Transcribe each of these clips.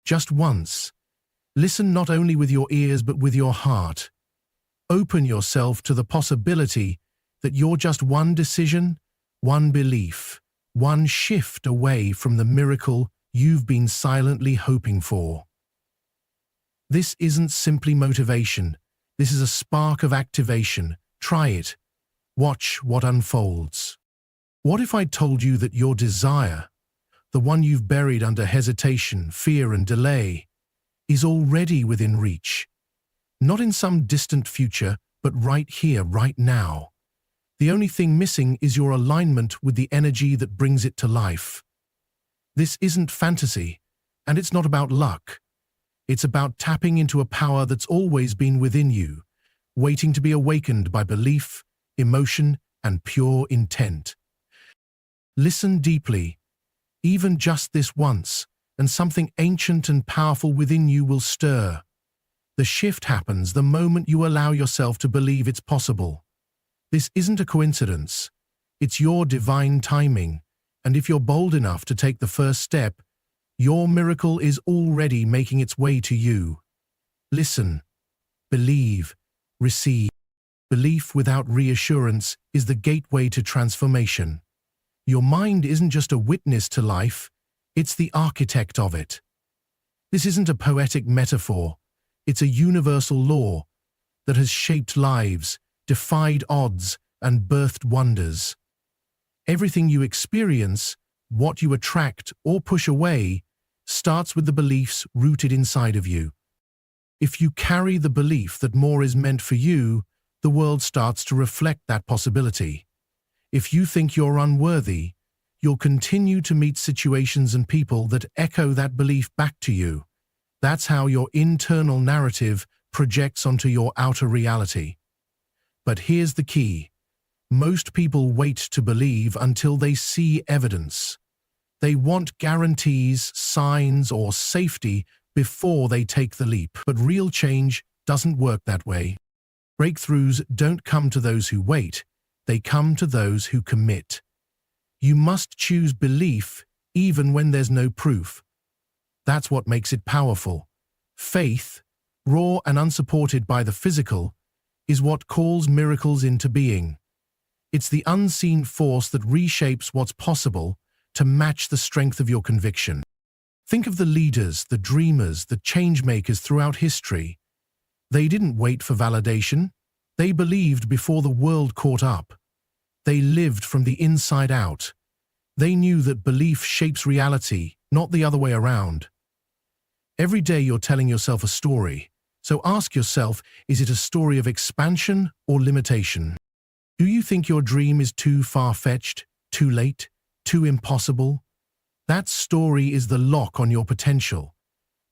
just once. Listen not only with your ears but with your heart. Open yourself to the possibility that you're just one decision, one belief, one shift away from the miracle you've been silently hoping for. This isn't simply motivation. This is a spark of activation. Try it. Watch what unfolds. What if I told you that your desire, the one you've buried under hesitation, fear, and delay, is already within reach? Not in some distant future, but right here, right now. The only thing missing is your alignment with the energy that brings it to life. This isn't fantasy, and it's not about luck. It's about tapping into a power that's always been within you, waiting to be awakened by belief, emotion, and pure intent. Listen deeply, even just this once, and something ancient and powerful within you will stir. The shift happens the moment you allow yourself to believe it's possible. This isn't a coincidence. It's your divine timing, and if you're bold enough to take the first step, your miracle is already making its way to you. Listen, believe, receive. Belief without reassurance is the gateway to transformation. Your mind isn't just a witness to life, it's the architect of it. This isn't a poetic metaphor, it's a universal law that has shaped lives, defied odds, and birthed wonders. Everything you experience, what you attract or push away, starts with the beliefs rooted inside of you. If you carry the belief that more is meant for you, the world starts to reflect that possibility. If you think you're unworthy, you'll continue to meet situations and people that echo that belief back to you. That's how your internal narrative projects onto your outer reality. But here's the key. Most people wait to believe until they see evidence. They want guarantees, signs, or safety before they take the leap. But real change doesn't work that way. Breakthroughs don't come to those who wait. They come to those who commit. You must choose belief even when there's no proof. That's what makes it powerful. Faith, raw and unsupported by the physical, is what calls miracles into being. It's the unseen force that reshapes what's possible to match the strength of your conviction. Think of the leaders, the dreamers, the changemakers throughout history. They didn't wait for validation. They believed before the world caught up. They lived from the inside out. They knew that belief shapes reality, not the other way around. Every day you're telling yourself a story. So ask yourself, is it a story of expansion or limitation? Do you think your dream is too far-fetched, too late, too impossible? That story is the lock on your potential.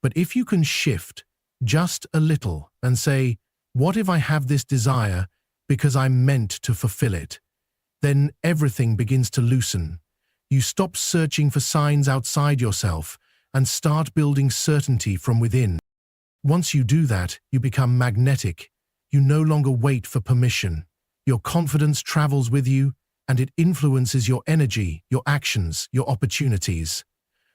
But if you can shift just a little and say, what if I have this desire because I'm meant to fulfill it? Then everything begins to loosen. You stop searching for signs outside yourself and start building certainty from within. Once you do that, you become magnetic. You no longer wait for permission. Your confidence travels with you, and it influences your energy, your actions, your opportunities.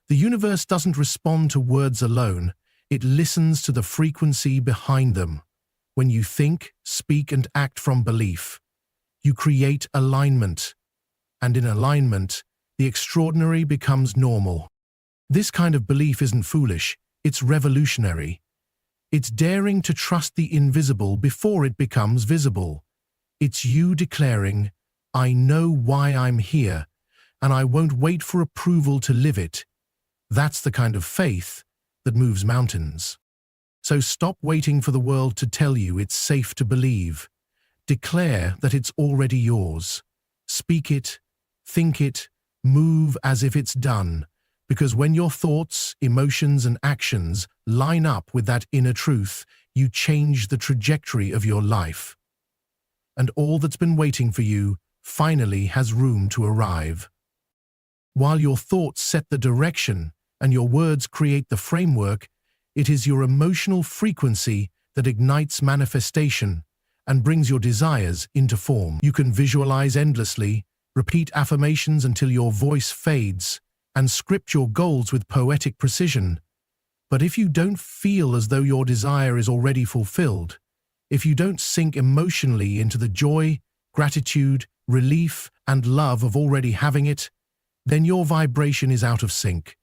The universe doesn't respond to words alone. It listens to the frequency behind them. When you think, speak, and act from belief, you create alignment. And in alignment, the extraordinary becomes normal. This kind of belief isn't foolish, it's revolutionary. It's daring to trust the invisible before it becomes visible. It's you declaring, I know why I'm here, and I won't wait for approval to live it. That's the kind of faith that moves mountains. So stop waiting for the world to tell you it's safe to believe. Declare that it's already yours. Speak it, think it, move as if it's done. Because when your thoughts, emotions, and actions line up with that inner truth, you change the trajectory of your life. And all that's been waiting for you finally has room to arrive. While your thoughts set the direction and your words create the framework, it is your emotional frequency that ignites manifestation and brings your desires into form. You can visualize endlessly, repeat affirmations until your voice fades, and script your goals with poetic precision. But if you don't feel as though your desire is already fulfilled, if you don't sink emotionally into the joy, gratitude, relief, and love of already having it, then your vibration is out of sync,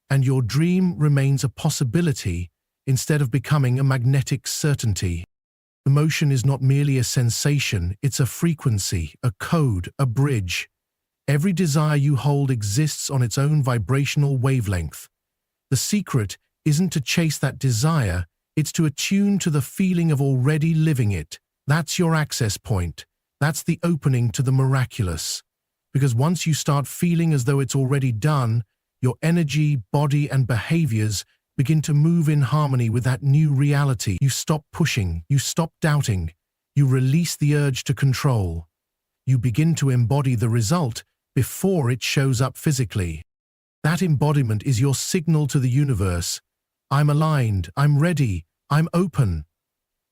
and your dream remains a possibility instead of becoming a magnetic certainty. Emotion is not merely a sensation, it's a frequency, a code, a bridge. Every desire you hold exists on its own vibrational wavelength. The secret isn't to chase that desire, it's to attune to the feeling of already living it. That's your access point. That's the opening to the miraculous. Because once you start feeling as though it's already done, your energy, body, and behaviors begin to move in harmony with that new reality. You stop pushing, you stop doubting, you release the urge to control. You begin to embody the result before it shows up physically. That embodiment is your signal to the universe. I'm aligned, I'm ready, I'm open.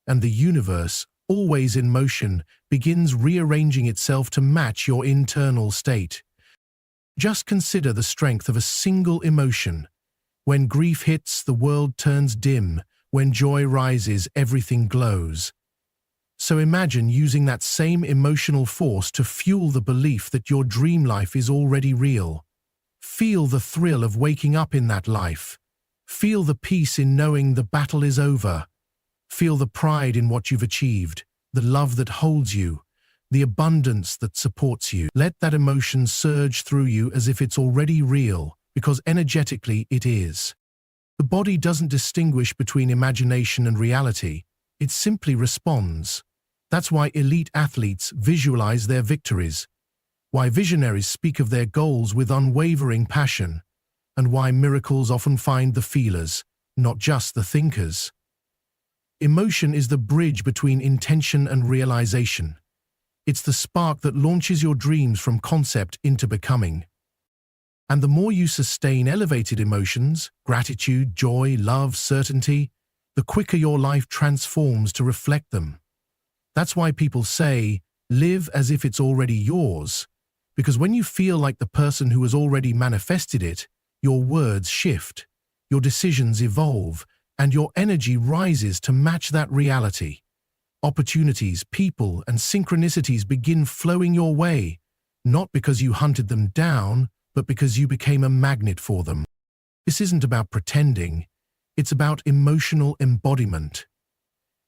And the universe, always in motion, begins rearranging itself to match your internal state. Just consider the strength of a single emotion. When grief hits, the world turns dim. When joy rises, everything glows. So imagine using that same emotional force to fuel the belief that your dream life is already real. Feel the thrill of waking up in that life. Feel the peace in knowing the battle is over. Feel the pride in what you've achieved, the love that holds you, the abundance that supports you. Let that emotion surge through you as if it's already real, because energetically it is. The body doesn't distinguish between imagination and reality, it simply responds. That's why elite athletes visualize their victories, why visionaries speak of their goals with unwavering passion, and why miracles often find the feelers, not just the thinkers. Emotion is the bridge between intention and realization. It's the spark that launches your dreams from concept into becoming. And the more you sustain elevated emotions, gratitude, joy, love, certainty, the quicker your life transforms to reflect them. That's why people say, live as if it's already yours, because when you feel like the person who has already manifested it, your words shift, your decisions evolve, and your energy rises to match that reality. Opportunities, people, and synchronicities begin flowing your way, not because you hunted them down, but because you became a magnet for them. This isn't about pretending, it's about emotional embodiment.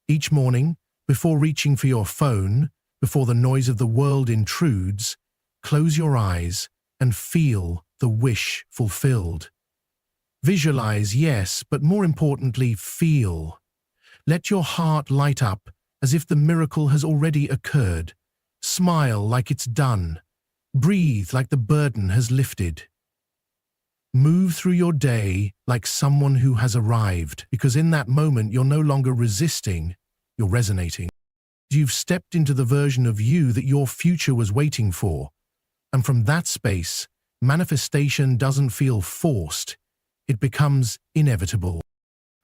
Each morning, before reaching for your phone, before the noise of the world intrudes, close your eyes and feel the wish fulfilled. Visualize, yes, but more importantly, feel. Let your heart light up as if the miracle has already occurred. Smile like it's done. Breathe like the burden has lifted. Move through your day like someone who has arrived, because in that moment you're no longer resisting, you're resonating. You've stepped into the version of you that your future was waiting for. And from that space, manifestation doesn't feel forced, it becomes inevitable.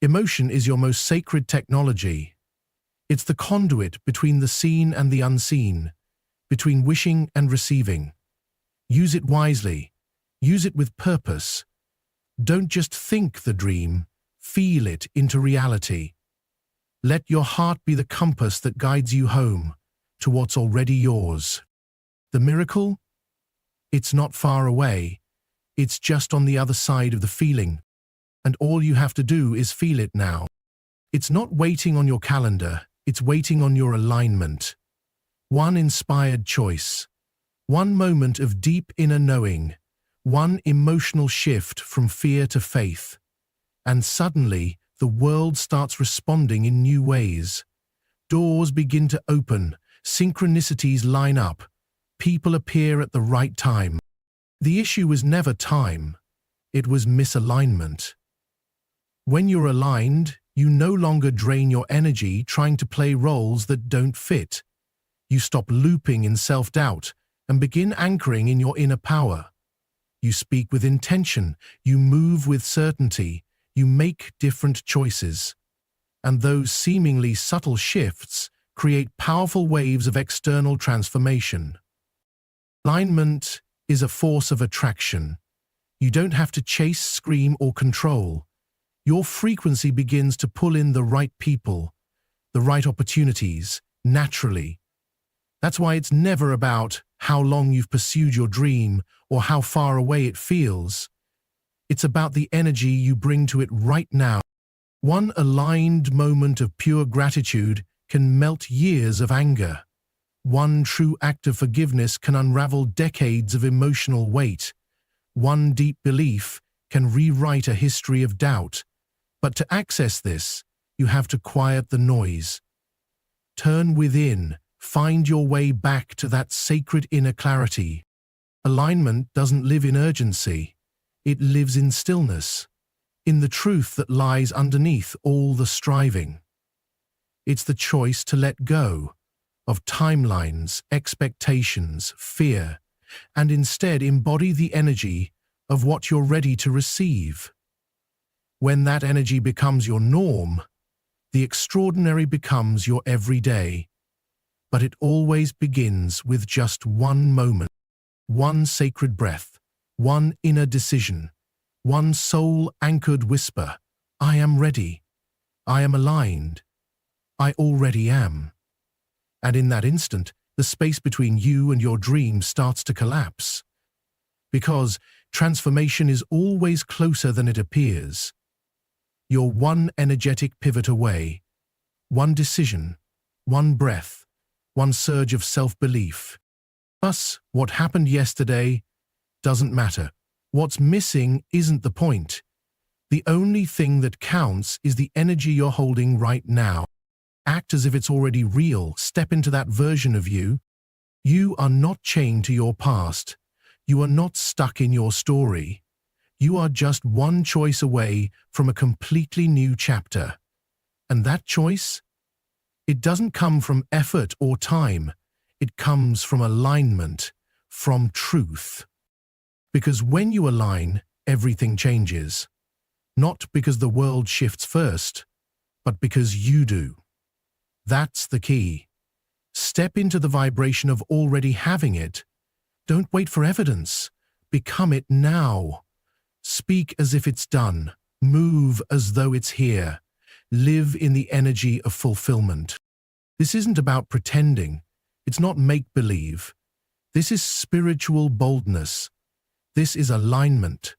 Emotion is your most sacred technology. It's the conduit between the seen and the unseen, between wishing and receiving. Use it wisely. Use it with purpose. Don't just think the dream, feel it into reality. Let your heart be the compass that guides you home to what's already yours. The miracle? It's not far away. It's just on the other side of the feeling. And all you have to do is feel it now. It's not waiting on your calendar, it's waiting on your alignment. One inspired choice. One moment of deep inner knowing. One emotional shift from fear to faith. And suddenly, the world starts responding in new ways. Doors begin to open, synchronicities line up, people appear at the right time. The issue was never time, it was misalignment. When you're aligned, you no longer drain your energy trying to play roles that don't fit. You stop looping in self-doubt and begin anchoring in your inner power. You speak with intention, you move with certainty, you make different choices. And those seemingly subtle shifts create powerful waves of external transformation. Alignment is a force of attraction. You don't have to chase, scream, or control. your frequency begins to pull in the right people, the right opportunities, naturally. That's why it's never about how long you've pursued your dream or how far away it feels. It's about the energy you bring to it right now. One aligned moment of pure gratitude can melt years of anger. One true act of forgiveness can unravel decades of emotional weight. One deep belief can rewrite a history of doubt. But to access this, you have to quiet the noise. Turn within, find your way back to that sacred inner clarity. Alignment doesn't live in urgency. It lives in stillness, in the truth that lies underneath all the striving. It's the choice to let go of timelines, expectations, fear, and instead embody the energy of what you're ready to receive. When that energy becomes your norm, the extraordinary becomes your everyday. But it always begins with just one moment, one sacred breath, one inner decision, one soul-anchored whisper. I am ready. I am aligned. I already am. And in that instant, the space between you and your dream starts to collapse. Because transformation is always closer than it appears. You're one energetic pivot away, one decision, one breath, one surge of self-belief. Thus, what happened yesterday doesn't matter. What's missing isn't the point. The only thing that counts is the energy you're holding right now. Act as if it's already real. Step into that version of you. You are not chained to your past. You are not stuck in your story. You are just one choice away from a completely new chapter. And that choice? It doesn't come from effort or time. It comes from alignment, from truth. Because when you align, everything changes. Not because the world shifts first, but because you do. That's the key. Step into the vibration of already having it. Don't wait for evidence. Become it now. Speak as if it's done. Move as though it's here. Live in the energy of fulfillment. This isn't about pretending. It's not make-believe. This is spiritual boldness. This is alignment.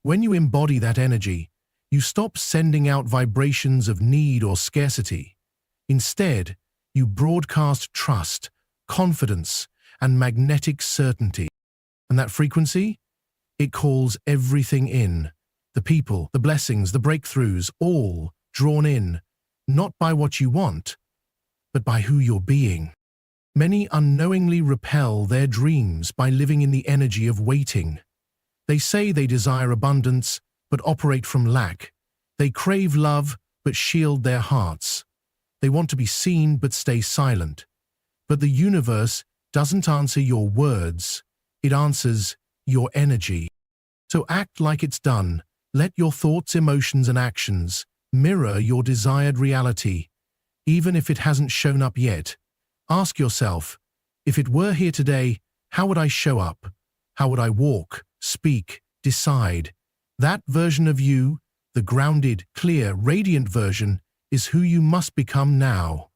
When you embody that energy, you stop sending out vibrations of need or scarcity. Instead, you broadcast trust, confidence, and magnetic certainty. And that frequency? It calls everything in. The people, the blessings, the breakthroughs, all drawn in, not by what you want, but by who you're being. Many unknowingly repel their dreams by living in the energy of waiting. They say they desire abundance, but operate from lack. They crave love, but shield their hearts. They want to be seen, but stay silent. But the universe doesn't answer your words. It answers your energy. So act like it's done. Let your thoughts, emotions, and actions mirror your desired reality, even if it hasn't shown up yet. Ask yourself, if it were here today, how would I show up? How would I walk, speak, decide? That version of you, the grounded, clear, radiant version, is who you must become now.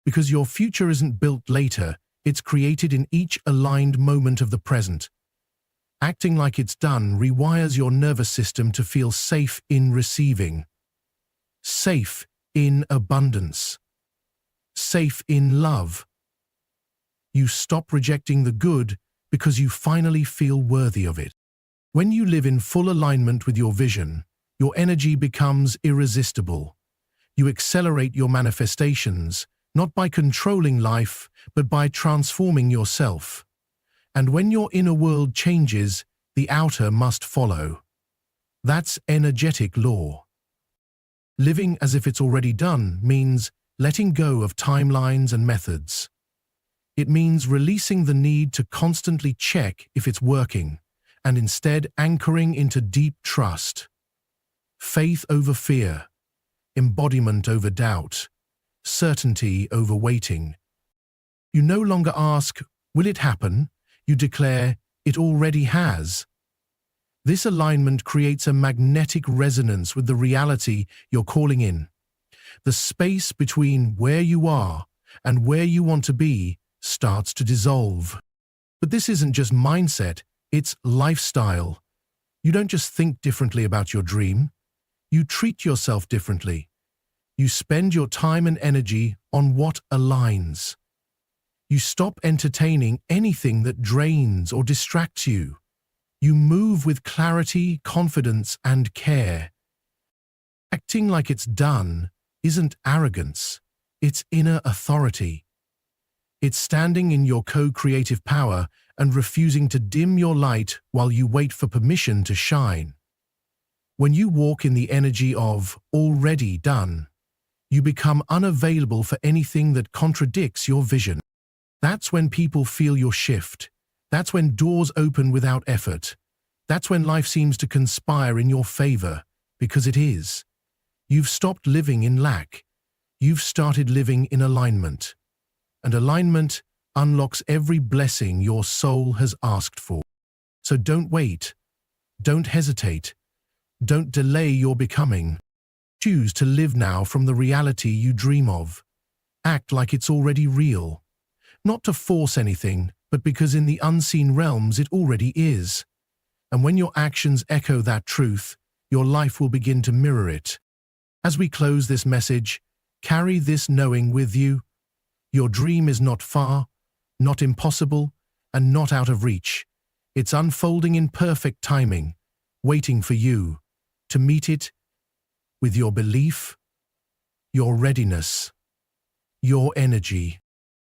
Because your future isn't built later, it's created in each aligned moment of the present. Acting like it's done rewires your nervous system to feel safe in receiving. Safe in abundance. Safe in love. You stop rejecting the good because you finally feel worthy of it. When you live in full alignment with your vision, your energy becomes irresistible. You accelerate your manifestations, not by controlling life, but by transforming yourself. And when your inner world changes, the outer must follow. That's energetic law. Living as if it's already done means letting go of timelines and methods. It means releasing the need to constantly check if it's working, and instead anchoring into deep trust. Faith over fear, embodiment over doubt, certainty over waiting. You no longer ask, will it happen? You declare, it already has. This alignment creates a magnetic resonance with the reality you're calling in. The space between where you are and where you want to be starts to dissolve. But this isn't just mindset, it's lifestyle. You don't just think differently about your dream, you treat yourself differently. You spend your time and energy on what aligns. You stop entertaining anything that drains or distracts you. You move with clarity, confidence, and care. Acting like it's done isn't arrogance, it's inner authority. It's standing in your co-creative power and refusing to dim your light while you wait for permission to shine. When you walk in the energy of already done, you become unavailable for anything that contradicts your vision. That's when people feel your shift. That's when doors open without effort. That's when life seems to conspire in your favor, because it is. You've stopped living in lack. You've started living in alignment. And alignment unlocks every blessing your soul has asked for. So don't wait. Don't hesitate. Don't delay your becoming. Choose to live now from the reality you dream of. Act like it's already real. Not to force anything, but because in the unseen realms it already is. And when your actions echo that truth, your life will begin to mirror it. As we close this message, carry this knowing with you. Your dream is not far, not impossible, and not out of reach. It's unfolding in perfect timing, waiting for you to meet it with your belief, your readiness, your energy.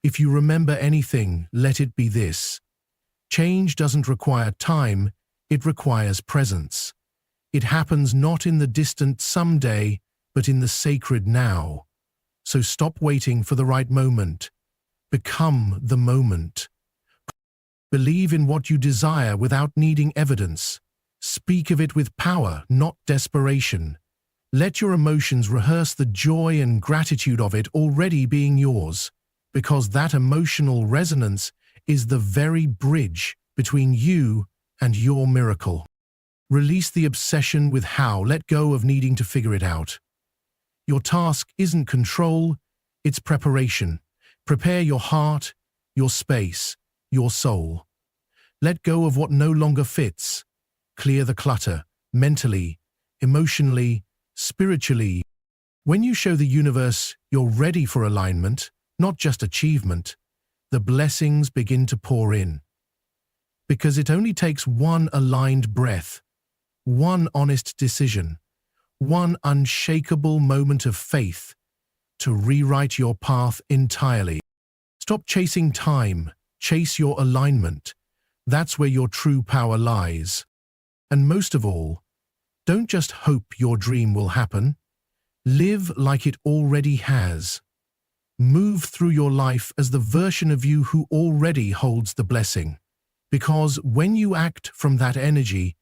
If you remember anything, let it be this. Change doesn't require time, it requires presence. It happens not in the distant someday, but in the sacred now. So stop waiting for the right moment. Become the moment. Believe in what you desire without needing evidence. Speak of it with power, not desperation. Let your emotions rehearse the joy and gratitude of it already being yours, because that emotional resonance is the very bridge between you and your miracle. Release the obsession with how, let go of needing to figure it out. Your task isn't control, it's preparation. Prepare your heart, your space, your soul. Let go of what no longer fits. Clear the clutter, mentally, emotionally, spiritually. When you show the universe you're ready for alignment, not just achievement, the blessings begin to pour in. Because it only takes one aligned breath, one honest decision, one unshakable moment of faith to rewrite your path entirely. Stop chasing time, chase your alignment. That's where your true power lies. And most of all, don't just hope your dream will happen. Live like it already has. Move through your life as the version of you who already holds the blessing. Because when you act from that energy,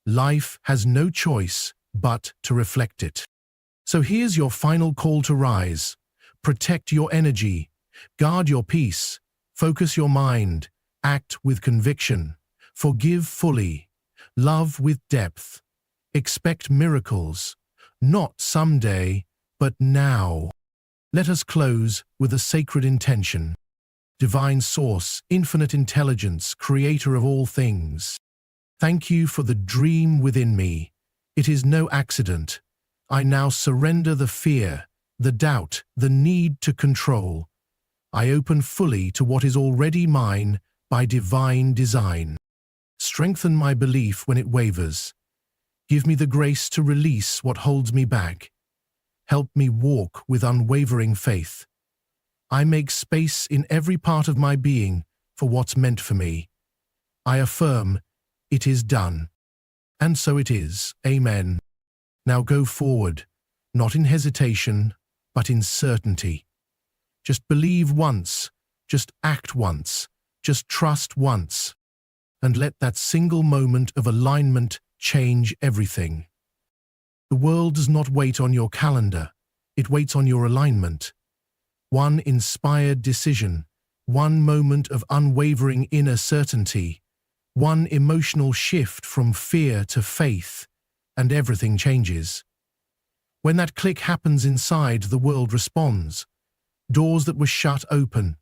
life has no choice but to reflect it. So here's your final call to rise. Protect your energy, guard your peace, focus your mind, act with conviction, forgive fully, love with depth. Expect miracles, not someday, but now. Let us close with a sacred intention. Divine Source, infinite intelligence, creator of all things. Thank you for the dream within me. It is no accident. I now surrender the fear, the doubt, the need to control. I open fully to what is already mine by divine design. Strengthen my belief when it wavers. Give me the grace to release what holds me back. Help me walk with unwavering faith. I make space in every part of my being for what's meant for me. I affirm, it is done. And so it is. Amen. Now go forward, not in hesitation, but in certainty. Just believe once, just act once, just trust once, and let that single moment of alignment change everything. The world does not wait on your calendar, it waits on your alignment. One inspired decision, one moment of unwavering inner certainty, One emotional shift from fear to faith, and everything changes. When that click happens inside, the world responds. Doors that were shut open.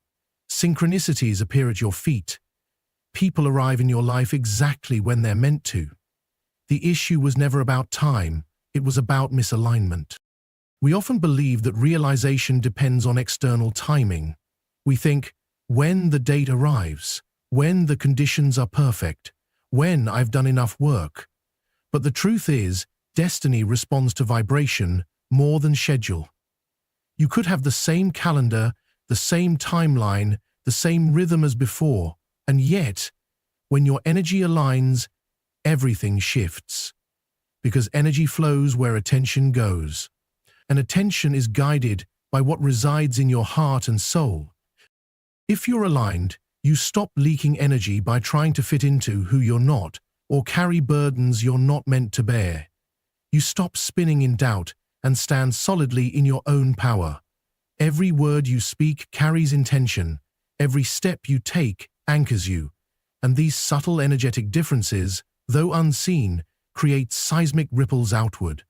Synchronicities appear at your feet. People arrive in your life exactly when they're meant to. The issue was never about time, it was about misalignment. We often believe that realization depends on external timing. We think, when the date arrives, when the conditions are perfect, when I've done enough work. But the truth is, destiny responds to vibration more than schedule. You could have the same calendar, the same timeline, the same rhythm as before, and yet, when your energy aligns, everything shifts. Because energy flows where attention goes. And attention is guided by what resides in your heart and soul. If you're aligned, you stop leaking energy by trying to fit into who you're not, or carry burdens you're not meant to bear. You stop spinning in doubt and stand solidly in your own power. Every word you speak carries intention. Every step you take anchors you. And these subtle energetic differences, though unseen, create seismic ripples outward.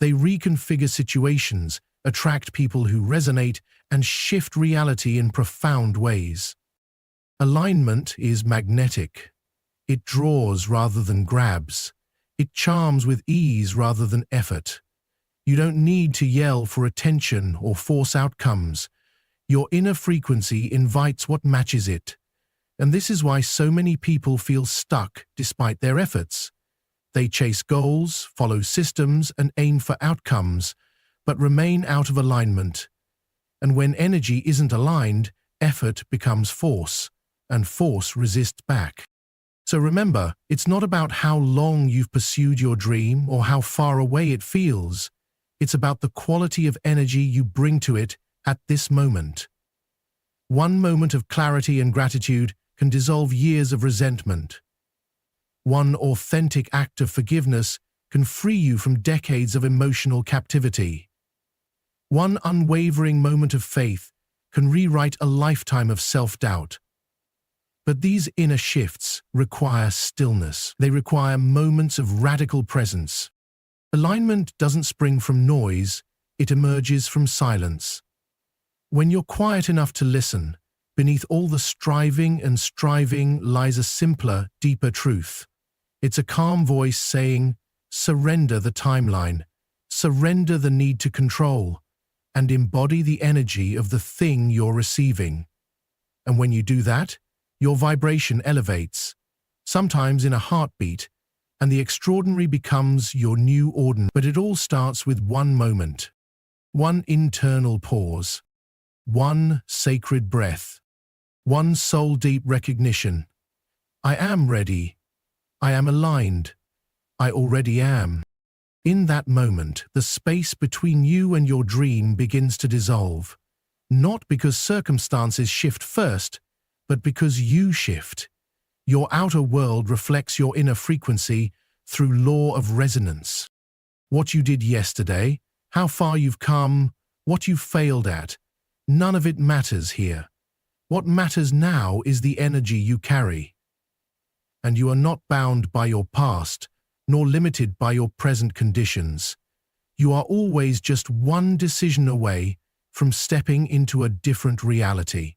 They reconfigure situations, attract people who resonate, and shift reality in profound ways. Alignment is magnetic. It draws rather than grabs. It charms with ease rather than effort. You don't need to yell for attention or force outcomes. Your inner frequency invites what matches it. And this is why so many people feel stuck despite their efforts. They chase goals, follow systems, and aim for outcomes, but remain out of alignment. And when energy isn't aligned, effort becomes force, and force resists back. So remember, it's not about how long you've pursued your dream or how far away it feels. It's about the quality of energy you bring to it at this moment. One moment of clarity and gratitude can dissolve years of resentment. One authentic act of forgiveness can free you from decades of emotional captivity. One unwavering moment of faith can rewrite a lifetime of self-doubt. But these inner shifts require stillness. They require moments of radical presence. Alignment doesn't spring from noise, it emerges from silence. When you're quiet enough to listen, beneath all the striving and striving lies a simpler, deeper truth. It's a calm voice saying, surrender the timeline, surrender the need to control, and embody the energy of the thing you're receiving. And when you do that, your vibration elevates, sometimes in a heartbeat, and the extraordinary becomes your new ordinary. But it all starts with one moment, one internal pause, one sacred breath, one soul-deep recognition. I am ready. I am aligned. I already am. In that moment, the space between you and your dream begins to dissolve, not because circumstances shift first, but because you shift. Your outer world reflects your inner frequency through law of resonance. What you did yesterday, how far you've come, what you failed at, none of it matters here. What matters now is the energy you carry. And you are not bound by your past, nor limited by your present conditions. You are always just one decision away from stepping into a different reality.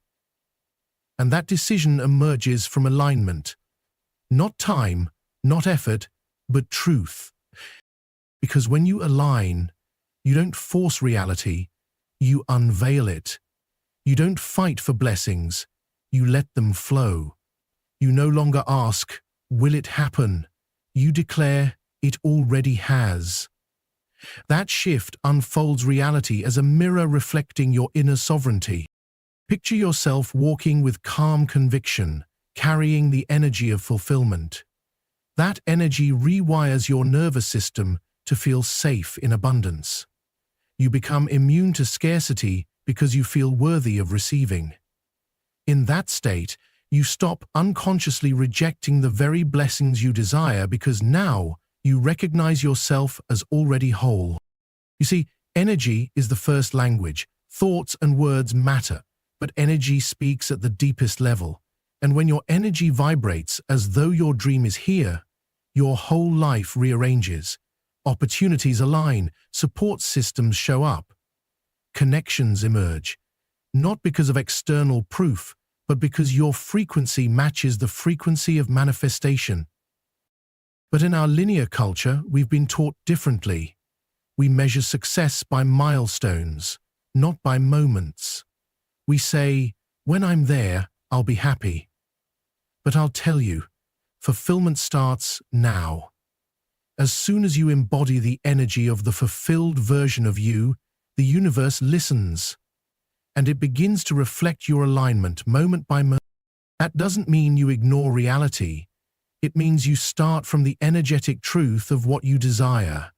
And that decision emerges from alignment. Not time, not effort, but truth. Because when you align, you don't force reality, you unveil it. You don't fight for blessings, you let them flow. You no longer ask, will it happen? You declare, it already has. That shift unfolds reality as a mirror reflecting your inner sovereignty. Picture yourself walking with calm conviction, carrying the energy of fulfillment. That energy rewires your nervous system to feel safe in abundance. You become immune to scarcity because you feel worthy of receiving. In that state, you stop unconsciously rejecting the very blessings you desire because now you recognize yourself as already whole. You see, energy is the first language. Thoughts and words matter, but energy speaks at the deepest level. And when your energy vibrates as though your dream is here, your whole life rearranges. Opportunities align, support systems show up, connections emerge, not because of external proof, but because your frequency matches the frequency of manifestation. But in our linear culture, we've been taught differently. We measure success by milestones, not by moments. We say, when I'm there, I'll be happy. But I'll tell you, fulfillment starts now. As soon as you embody the energy of the fulfilled version of you, the universe listens, and it begins to reflect your alignment moment by moment. That doesn't mean you ignore reality. It means you start from the energetic truth of what you desire.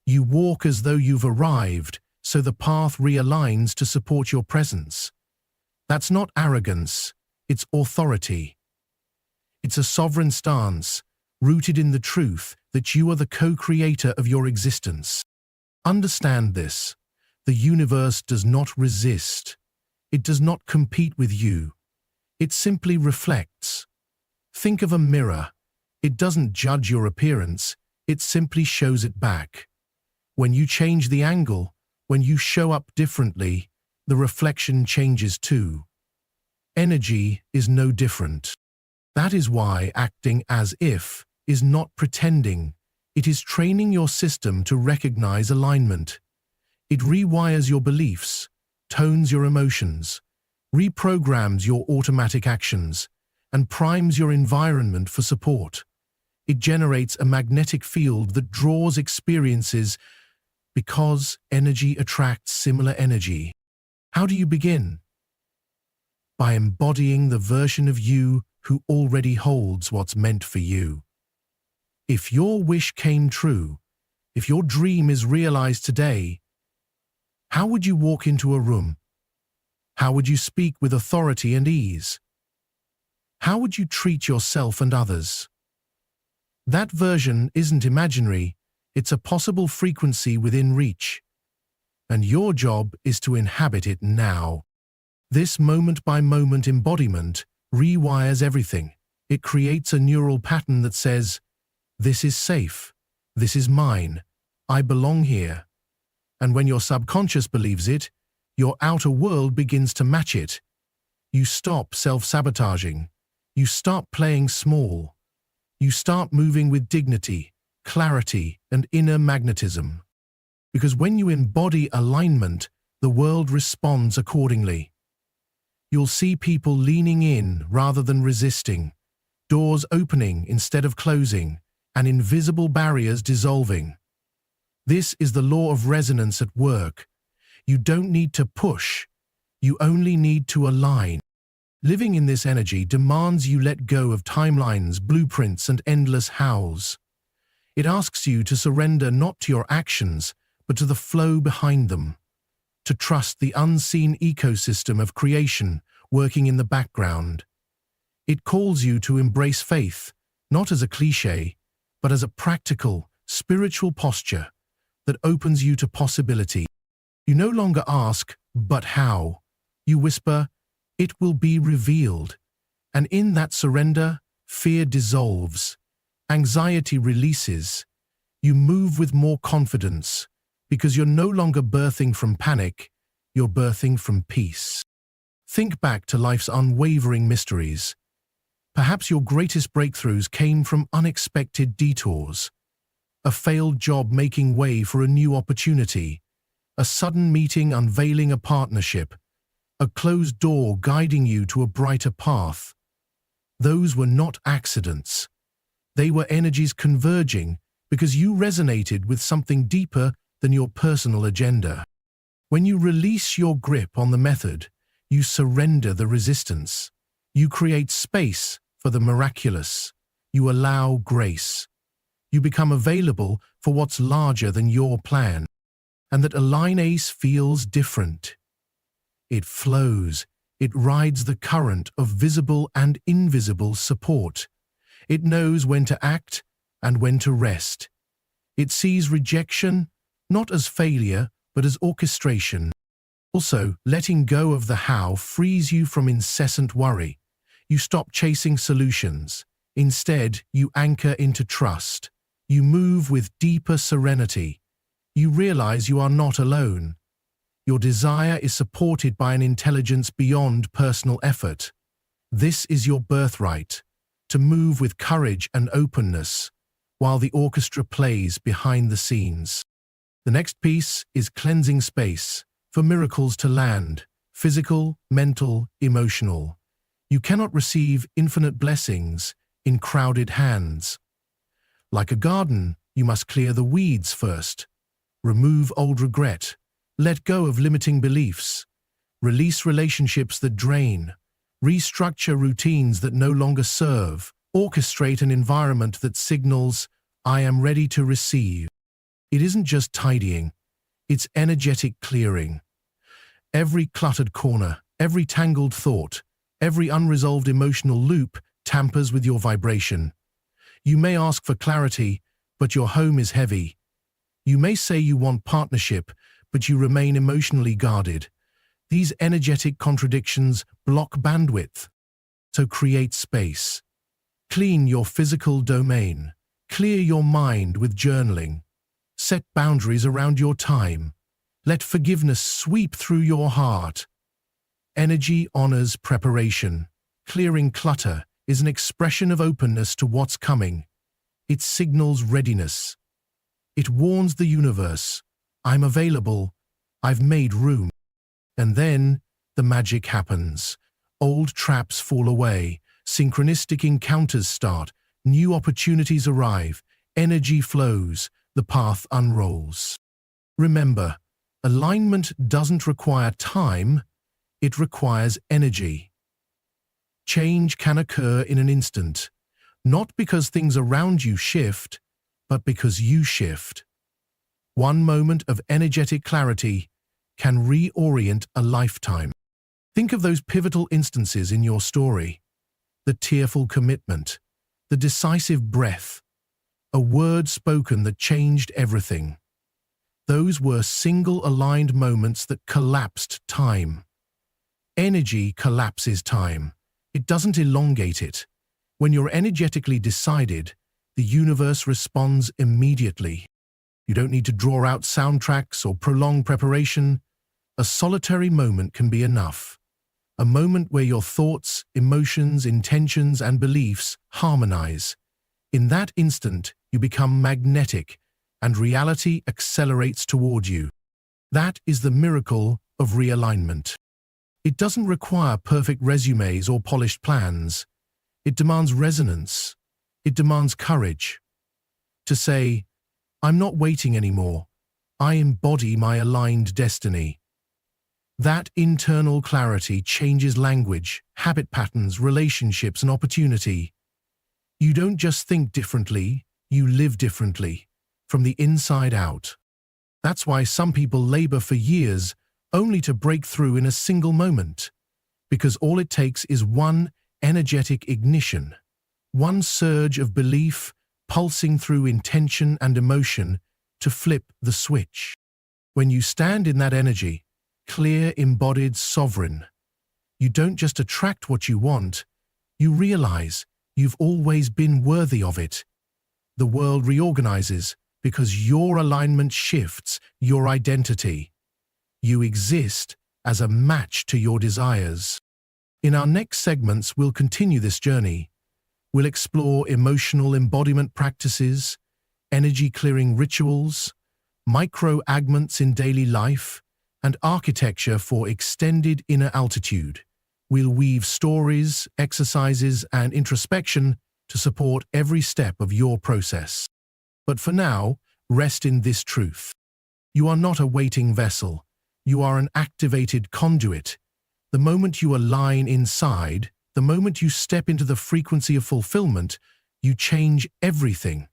You walk as though you've arrived, so the path realigns to support your presence. That's not arrogance, it's authority. It's a sovereign stance, rooted in the truth that you are the co-creator of your existence. Understand this. The universe does not resist. It does not compete with you. It simply reflects. Think of a mirror. It doesn't judge your appearance, it simply shows it back. When you change the angle, when you show up differently, the reflection changes too. Energy is no different. That is why acting as if is not pretending. It is training your system to recognize alignment. It rewires your beliefs, tones your emotions, reprograms your automatic actions, and primes your environment for support. It generates a magnetic field that draws experiences because energy attracts similar energy. How do you begin? By embodying the version of you who already holds what's meant for you. If your wish came true, if your dream is realized today, how would you walk into a room? How would you speak with authority and ease? How would you treat yourself and others? That version isn't imaginary, it's a possible frequency within reach. And your job is to inhabit it now. This moment-by-moment embodiment rewires everything. It creates a neural pattern that says, this is safe, this is mine, I belong here. And when your subconscious believes it, your outer world begins to match it. You stop self-sabotaging. You start playing small. You start moving with dignity, clarity, and inner magnetism. Because when you embody alignment, the world responds accordingly. You'll see people leaning in rather than resisting, doors opening instead of closing, and invisible barriers dissolving. This is the law of resonance at work. You don't need to push, you only need to align. Living in this energy demands you let go of timelines, blueprints, and endless hows. It asks you to surrender not to your actions, but to the flow behind them. To trust the unseen ecosystem of creation working in the background. It calls you to embrace faith, not as a cliché, but as a practical, spiritual posture that opens you to possibility. You no longer ask, but how? You whisper, it will be revealed. And in that surrender, fear dissolves, anxiety releases. You move with more confidence, because you're no longer birthing from panic, you're birthing from peace. Think back to life's unwavering mysteries. Perhaps your greatest breakthroughs came from unexpected detours. A failed job making way for a new opportunity. A sudden meeting unveiling a partnership. A closed door guiding you to a brighter path. Those were not accidents. They were energies converging because you resonated with something deeper than your personal agenda. When you release your grip on the method, you surrender the resistance. You create space for the miraculous. You allow grace. You become available for what's larger than your plan. And that Align Ace feels different. It flows. It rides the current of visible and invisible support. It knows when to act and when to rest. It sees rejection not as failure, but as orchestration. Also, letting go of the how frees you from incessant worry. You stop chasing solutions. Instead, you anchor into trust. You move with deeper serenity. You realize you are not alone. Your desire is supported by an intelligence beyond personal effort. This is your birthright, to move with courage and openness, while the orchestra plays behind the scenes. The next piece is cleansing space for miracles to land, physical, mental, emotional. You cannot receive infinite blessings in crowded hands. Like a garden, you must clear the weeds first. Remove old regret. Let go of limiting beliefs. Release relationships that drain. Restructure routines that no longer serve. Orchestrate an environment that signals, I am ready to receive. It isn't just tidying, it's energetic clearing. Every cluttered corner, every tangled thought, every unresolved emotional loop tampers with your vibration. You may ask for clarity, but your home is heavy. You may say you want partnership, but you remain emotionally guarded. These energetic contradictions block bandwidth. So create space. Clean your physical domain. Clear your mind with journaling. Set boundaries around your time. Let forgiveness sweep through your heart. Energy honors preparation. Clearing clutter is an expression of openness to what's coming. It signals readiness. It warns the universe, I'm available, I've made room. And then the magic happens. Old traps fall away, synchronistic encounters start, new opportunities arrive, energy flows, the path unrolls. Remember, alignment doesn't require time, it requires energy. Change can occur in an instant, not because things around you shift, but because you shift. One moment of energetic clarity can reorient a lifetime. Think of those pivotal instances in your story. The tearful commitment, the decisive breath, a word spoken that changed everything. Those were single-aligned moments that collapsed time. Energy collapses time. It doesn't elongate it. When you're energetically decided, the universe responds immediately. You don't need to draw out soundtracks or prolong preparation. A solitary moment can be enough. A moment where your thoughts, emotions, intentions, and beliefs harmonize. In that instant, you become magnetic, and reality accelerates toward you. That is the miracle of realignment. It doesn't require perfect resumes or polished plans. It demands resonance. It demands courage. To say, I'm not waiting anymore. I embody my aligned destiny. That internal clarity changes language, habit patterns, relationships, and opportunity. You don't just think differently, you live differently, from the inside out. That's why some people labor for years only to break through in a single moment, because all it takes is one energetic ignition, one surge of belief pulsing through intention and emotion to flip the switch. When you stand in that energy, clear, embodied, sovereign, you don't just attract what you want, you realize you've always been worthy of it. The world reorganizes because your alignment shifts your identity. You exist as a match to your desires. In our next segments, we'll continue this journey. We'll explore emotional embodiment practices, energy-clearing rituals, micro-agments in daily life, and architecture for extended inner altitude. We'll weave stories, exercises, and introspection to support every step of your process. But for now, rest in this truth. You are not a waiting vessel. You are an activated conduit. The moment you align inside, the moment you step into the frequency of fulfillment, you change everything.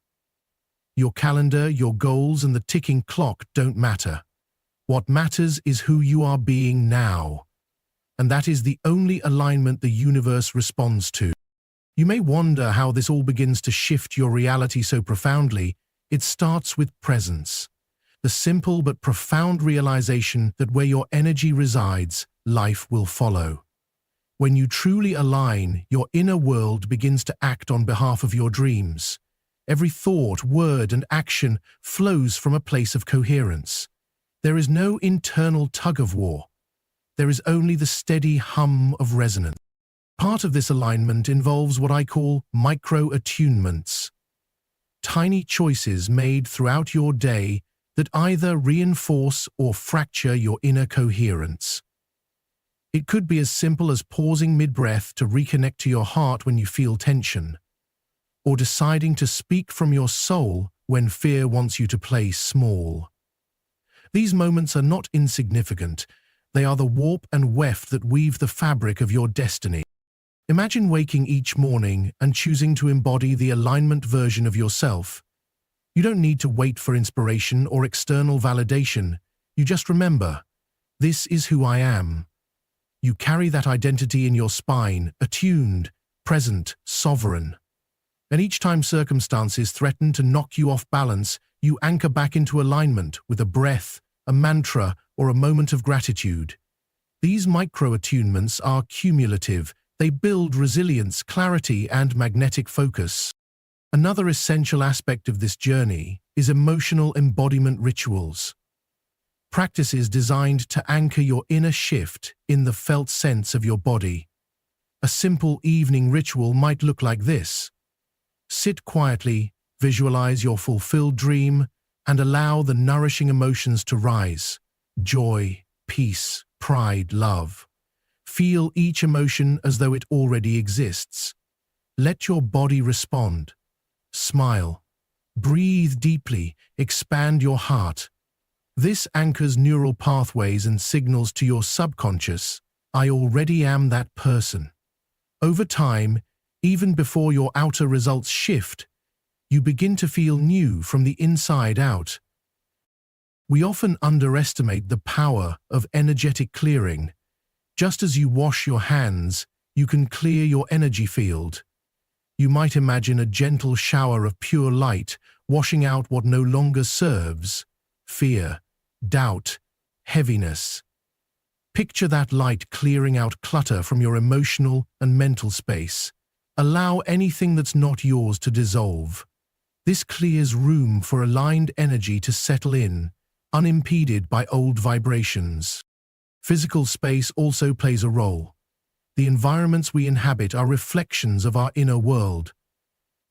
Your calendar, your goals, and the ticking clock don't matter. What matters is who you are being now. And that is the only alignment the universe responds to. You may wonder how this all begins to shift your reality so profoundly. It starts with presence. The simple but profound realization that where your energy resides, life will follow. When you truly align, your inner world begins to act on behalf of your dreams. Every thought, word, and action flows from a place of coherence. There is no internal tug-of-war. There is only the steady hum of resonance. Part of this alignment involves what I call micro-attunements. Tiny choices made throughout your day that either reinforce or fracture your inner coherence. It could be as simple as pausing mid-breath to reconnect to your heart when you feel tension, or deciding to speak from your soul when fear wants you to play small. These moments are not insignificant. They are the warp and weft that weave the fabric of your destiny. Imagine waking each morning and choosing to embody the alignment version of yourself. You don't need to wait for inspiration or external validation. You just remember, this is who I am. You carry that identity in your spine, attuned, present, sovereign. And each time circumstances threaten to knock you off balance, you anchor back into alignment with a breath, a mantra, or a moment of gratitude. These micro-attunements are cumulative. They build resilience, clarity, and magnetic focus. Another essential aspect of this journey is emotional embodiment rituals. Practices designed to anchor your inner shift in the felt sense of your body. A simple evening ritual might look like this. Sit quietly, visualize your fulfilled dream, and allow the nourishing emotions to rise. Joy, peace, pride, love. Feel each emotion as though it already exists. Let your body respond. Smile. Breathe deeply. Expand your heart. This anchors neural pathways and signals to your subconscious, I already am that person. Over time, even before your outer results shift, you begin to feel new from the inside out. We often underestimate the power of energetic clearing. Just as you wash your hands, you can clear your energy field. You might imagine a gentle shower of pure light washing out what no longer serves: fear, doubt, heaviness. Picture that light clearing out clutter from your emotional and mental space. Allow anything that's not yours to dissolve. This clears room for aligned energy to settle in, unimpeded by old vibrations. Physical space also plays a role. The environments we inhabit are reflections of our inner world.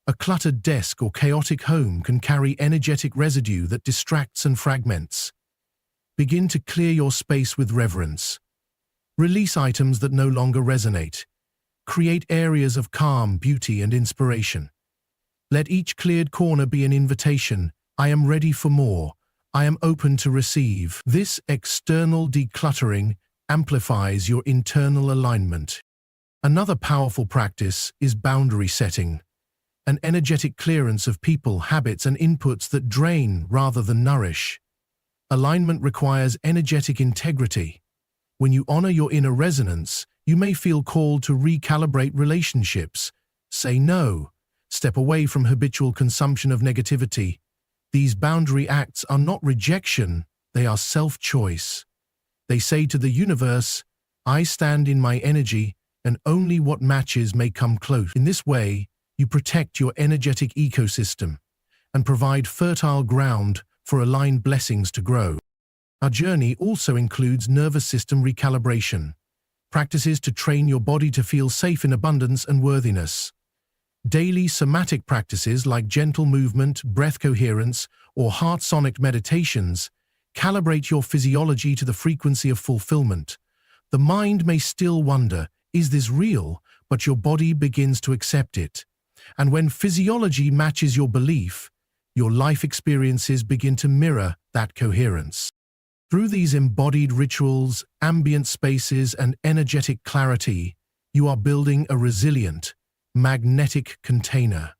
A cluttered desk or chaotic home can carry energetic residue that distracts and fragments. Begin to clear your space with reverence. Release items that no longer resonate. Create areas of calm, beauty, and inspiration. Let each cleared corner be an invitation. I am ready for more. I am open to receive. This external decluttering amplifies your internal alignment. Another powerful practice is boundary setting, an energetic clearance of people, habits, and inputs that drain rather than nourish. Alignment requires energetic integrity. When you honor your inner resonance, you may feel called to recalibrate relationships. Say no. Step away from habitual consumption of negativity. These boundary acts are not rejection, they are self-choice. They say to the universe, I stand in my energy, and only what matches may come close. In this way, you protect your energetic ecosystem and provide fertile ground for aligned blessings to grow. Our journey also includes nervous system recalibration, practices to train your body to feel safe in abundance and worthiness. Daily somatic practices like gentle movement, breath coherence, or heart sonic meditations calibrate your physiology to the frequency of fulfillment. The mind may still wonder, is this real? But your body begins to accept it. And when physiology matches your belief, your life experiences begin to mirror that coherence. Through these embodied rituals, ambient spaces, and energetic clarity, you are building a resilient, magnetic container.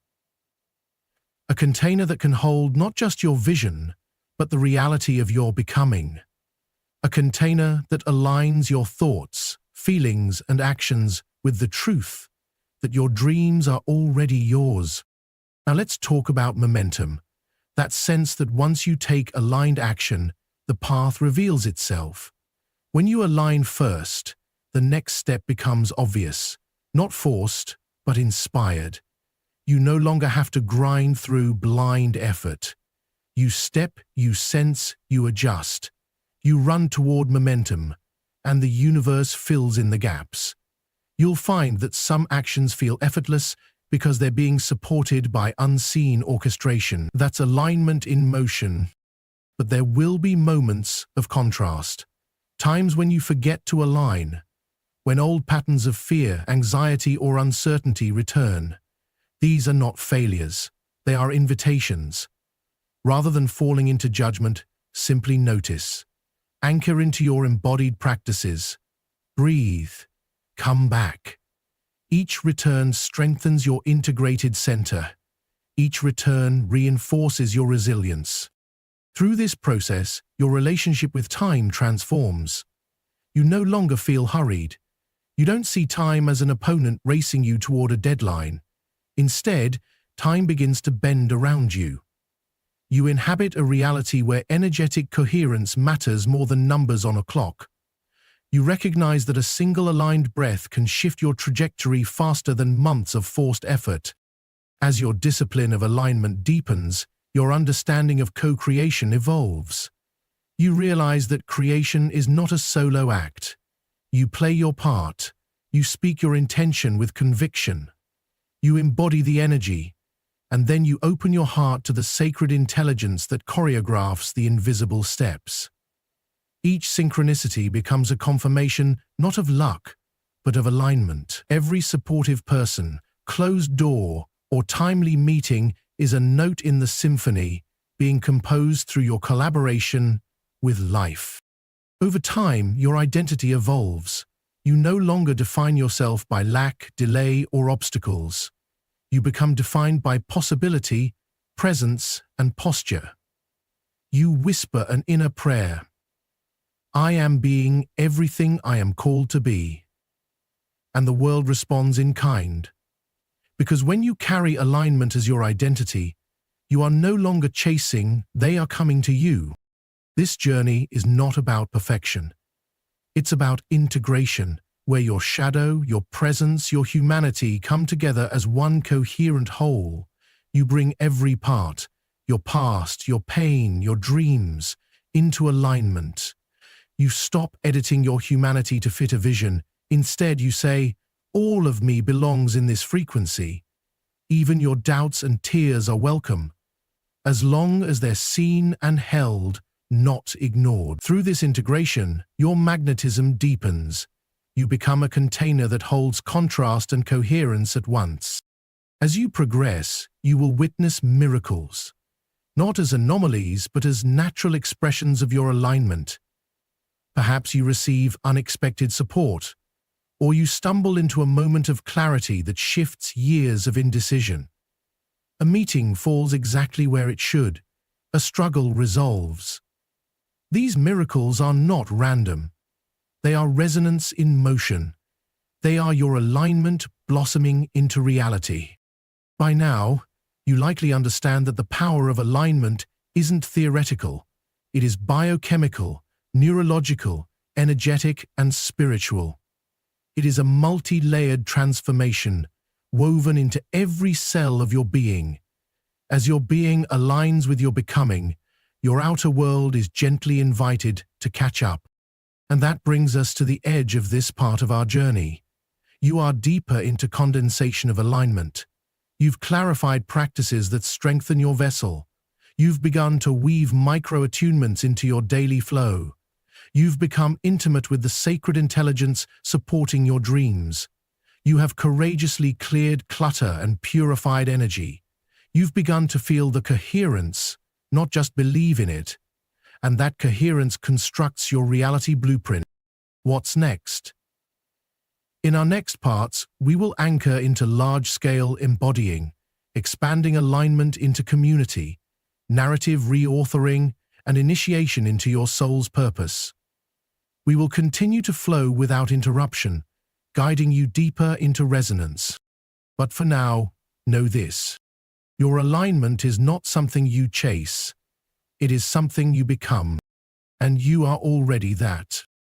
A container that can hold not just your vision, but the reality of your becoming. A container that aligns your thoughts, feelings, and actions with the truth that your dreams are already yours. Now let's talk about momentum. That sense that once you take aligned action, the path reveals itself. When you align first, the next step becomes obvious, not forced, but inspired. You no longer have to grind through blind effort. You step, you sense, you adjust. You run toward momentum, and the universe fills in the gaps. You'll find that some actions feel effortless because they're being supported by unseen orchestration. That's alignment in motion. But there will be moments of contrast, times when you forget to align, when old patterns of fear, anxiety, or uncertainty return. These are not failures, they are invitations. Rather than falling into judgment, simply notice. Anchor into your embodied practices. Breathe. Come back. Each return strengthens your integrated center. Each return reinforces your resilience. Through this process, your relationship with time transforms. You no longer feel hurried. You don't see time as an opponent racing you toward a deadline. Instead, time begins to bend around you. You inhabit a reality where energetic coherence matters more than numbers on a clock. You recognize that a single aligned breath can shift your trajectory faster than months of forced effort. As your discipline of alignment deepens, your understanding of co-creation evolves. You realize that creation is not a solo act. You play your part. You speak your intention with conviction. You embody the energy, and then you open your heart to the sacred intelligence that choreographs the invisible steps. Each synchronicity becomes a confirmation not of luck, but of alignment. Every supportive person, closed door, or timely meeting is a note in the symphony being composed through your collaboration with life. Over time, your identity evolves. You no longer define yourself by lack, delay, or obstacles. You become defined by possibility, presence, and posture. You whisper an inner prayer. I am being everything I am called to be. And the world responds in kind. Because when you carry alignment as your identity, you are no longer chasing, they are coming to you. This journey is not about perfection. It's about integration, where your shadow, your presence, your humanity come together as one coherent whole. You bring every part, your past, your pain, your dreams, into alignment. You stop editing your humanity to fit a vision. Instead, you say, all of me belongs in this frequency. Even your doubts and tears are welcome, as long as they're seen and held, not ignored. Through this integration, your magnetism deepens. You become a container that holds contrast and coherence at once. As you progress, you will witness miracles, not as anomalies, but as natural expressions of your alignment. Perhaps you receive unexpected support, or you stumble into a moment of clarity that shifts years of indecision. A meeting falls exactly where it should. A struggle resolves. These miracles are not random. They are resonance in motion. They are your alignment blossoming into reality. By now, you likely understand that the power of alignment isn't theoretical. It is biochemical, neurological, energetic, and spiritual. It is a multi-layered transformation woven into every cell of your being. As your being aligns with your becoming, your outer world is gently invited to catch up. And that brings us to the edge of this part of our journey. You are deeper into condensation of alignment. You've clarified practices that strengthen your vessel. You've begun to weave micro-attunements into your daily flow. You've become intimate with the sacred intelligence supporting your dreams. You have courageously cleared clutter and purified energy. You've begun to feel the coherence, not just believe in it. And that coherence constructs your reality blueprint. What's next? In our next parts, we will anchor into large-scale embodying, expanding alignment into community, narrative reauthoring, and initiation into your soul's purpose. We will continue to flow without interruption, guiding you deeper into resonance. But for now, know this. Your alignment is not something you chase. It is something you become, and you are already that.